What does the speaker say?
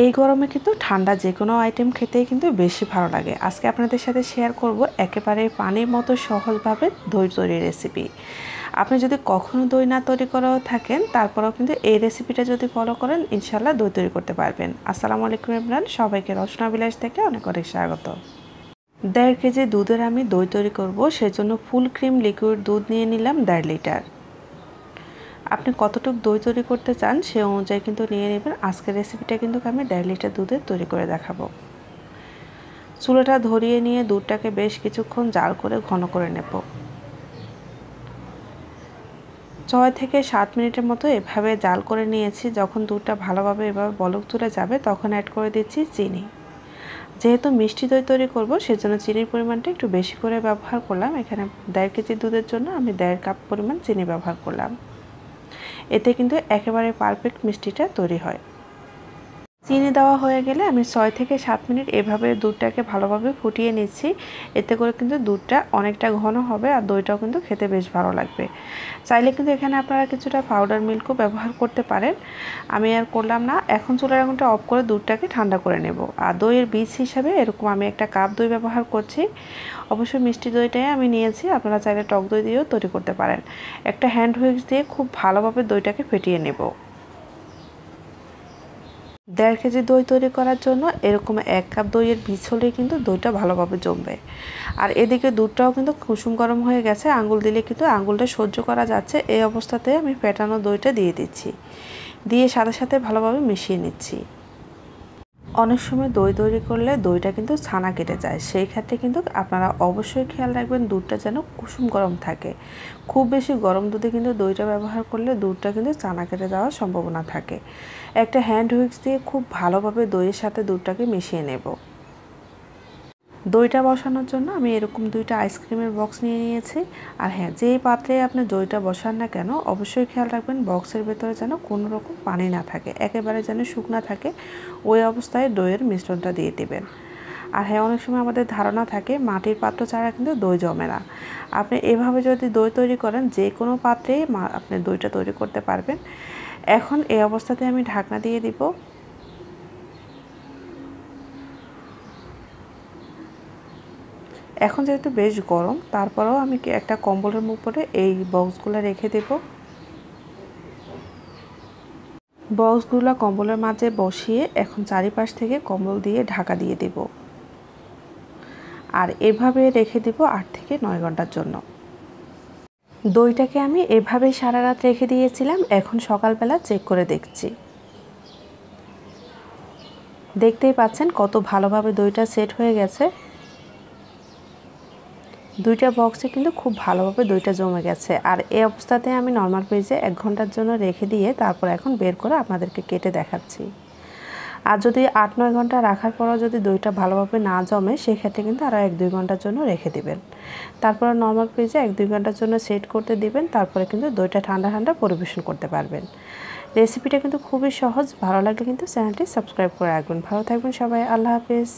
এই গরমে কিন্তু ঠান্ডা যে কোনো আইটেম খেতেই কিন্তু বেশি ভালো লাগে। আজকে আপনাদের সাথে শেয়ার করব একেবারে পানির মতো সহজভাবে দই তৈরির রেসিপি। আপনি যদি কখনো দই না তৈরি করেও থাকেন, তারপরেও কিন্তু এই রেসিপিটা যদি ফলো করেন, ইনশাল্লাহ দই তৈরি করতে পারবেন। আসসালামু আলাইকুম এভরিওয়ান, সবাইকে রসনা বিলাস থেকে অনেক অনেক স্বাগত। 1.5 কেজি দুধের আমি দই তৈরি করব, সেজন্য ফুল ক্রিম লিকুইড দুধ নিয়ে নিলাম 1.5 লিটার। আপনি কতটুকু দই তৈরি করতে চান সে অনুযায়ী কিন্তু নিয়ে নেবেন। আজকের রেসিপিটা কিন্তু আমি 1.5 লিটার দুধে তৈরি করে দেখাবো। চুলাটা ধরিয়ে নিয়ে দুধটাকে বেশ কিছুক্ষণ জাল করে ঘন করে নেব। 6 থেকে 7 মিনিটের মতো এভাবে জাল করে নিয়েছি। যখন দুধটা ভালোভাবে এভাবে বলক তুলে যাবে তখন অ্যাড করে দিচ্ছি চিনি। যেহেতু মিষ্টি দই তৈরি করব সেজন্য চিনির পরিমাণটা একটু বেশি করে ব্যবহার করলাম। এখানে 1.5 কেজি দুধের জন্য আমি 1.5 কাপ পরিমাণ চিনি ব্যবহার করলাম। এতে কিন্তু একেবারে পারফেক্ট মিষ্টিটা তৈরি হয়। চিনি দেওয়া হয়ে গেলে আমি 6 থেকে 7 মিনিট এভাবে দুধটাকে ভালোভাবে ফুটিয়ে নিচ্ছি। এতে করে কিন্তু দুধটা অনেকটা ঘন হবে আর দইটাও কিন্তু খেতে বেশ ভালো লাগবে। চাইলে কিন্তু এখানে আপনারা কিছুটা পাউডার মিল্কও ব্যবহার করতে পারেন। আমি আর করলাম না। এখন চুলার আগুনটা অফ করে দুধটাকে ঠান্ডা করে নেব। আর দইয়ের বীজ হিসাবে এরকম আমি একটা কাপ দই ব্যবহার করছি। অবশ্যই মিষ্টি দইটাই আমি নিয়েছি, আপনারা চাইলে টক দই দিয়েও তৈরি করতে পারেন। একটা হ্যান্ড হুইস্ক দিয়ে খুব ভালোভাবে দইটাকে ফেটিয়ে নেব। 1.5 কেজি দই তৈরি করার জন্য এরকম 1 কাপ দইয়ের বীজ হলেই কিন্তু দইটা ভালোভাবে জমবে। আর এদিকে দুধটাও কিন্তু কুসুম গরম হয়ে গেছে, আঙুল দিলে কিন্তু আঙুলটা সহ্য করা যাচ্ছে। এই অবস্থাতে আমি ফেটানো দইটা দিয়ে দিচ্ছি, দিয়ে সাথে সাথে ভালোভাবে মিশিয়ে নিচ্ছি। অনেক সময় দই তৈরি করলে দইটা কিন্তু ছানা কেটে যায়, সেই ক্ষেত্রে কিন্তু আপনারা অবশ্যই খেয়াল রাখবেন দুধটা যেন কুসুম গরম থাকে। খুব বেশি গরম দুধে কিন্তু দইটা ব্যবহার করলে দুধটা কিন্তু ছানা কেটে যাওয়ার সম্ভাবনা থাকে। একটা হ্যান্ড হুইস্ক দিয়ে খুব ভালোভাবে দইয়ের সাথে দুধটাকে মিশিয়ে নেব। দইটা বসানোর জন্য আমি এরকম 2টা আইসক্রিমের বক্স নিয়ে নিয়েছি। আর হ্যাঁ, যেই পাত্রে আপনি দইটা বসান না কেন অবশ্যই খেয়াল রাখবেন বক্সের ভেতরে যেন কোনো রকম পানি না থাকে, একেবারে যেন শুকনা থাকে। ওই অবস্থায় দইয়ের মিশ্রণটা দিয়ে দিবেন। আর হ্যাঁ, অনেক সময় আমাদের ধারণা থাকে মাটির পাত্র ছাড়া কিন্তু দই জমে না। আপনি এভাবে যদি দই তৈরি করেন যে কোনো পাত্রেই আপনি দইটা তৈরি করতে পারবেন। এখন এই অবস্থাতে আমি ঢাকনা দিয়ে দিব। এখন যেহেতু বেশ গরম, তারপরেও আমি একটা কম্বলের উপরে এই বক্সগুলো রেখে দেব। বক্সগুলো কম্বলের মাঝে বসিয়ে এখন চারিপাশ থেকে কম্বল দিয়ে ঢাকা দিয়ে দেব। আর এভাবে রেখে দেব 8 থেকে 9 ঘন্টার জন্য। দইটাকে আমি এভাবেই সারা রাত রেখে দিয়েছিলাম। এখন সকালবেলা চেক করে দেখছি। দেখতেই পাচ্ছেন কত ভালোভাবে দইটা সেট হয়ে গেছে। 2টা বক্সে কিন্তু খুব ভালোভাবে দইটা জমে গেছে। আর এই অবস্থাতে আমি নর্মাল ফ্রিজে 1 ঘন্টার জন্য রেখে দিয়ে তারপর এখন বের করে আপনাদেরকে কেটে দেখাচ্ছি। আর যদি 8-9 ঘন্টা রাখার পরও যদি দইটা ভালোভাবে না জমে সেক্ষেত্রে কিন্তু আরও 1-2 ঘন্টার জন্য রেখে দিবেন। তারপর নর্মাল ফ্রিজে 1-2 ঘন্টার জন্য সেট করতে দিবেন। তারপরে কিন্তু দইটা ঠান্ডা ঠান্ডা পরিবেশন করতে পারবেন। রেসিপিটা কিন্তু খুবই সহজ। ভালো লাগলে কিন্তু চ্যানেলটি সাবস্ক্রাইব করে রাখবেন। ভালো থাকবেন সবাই। আল্লাহ হাফেজ।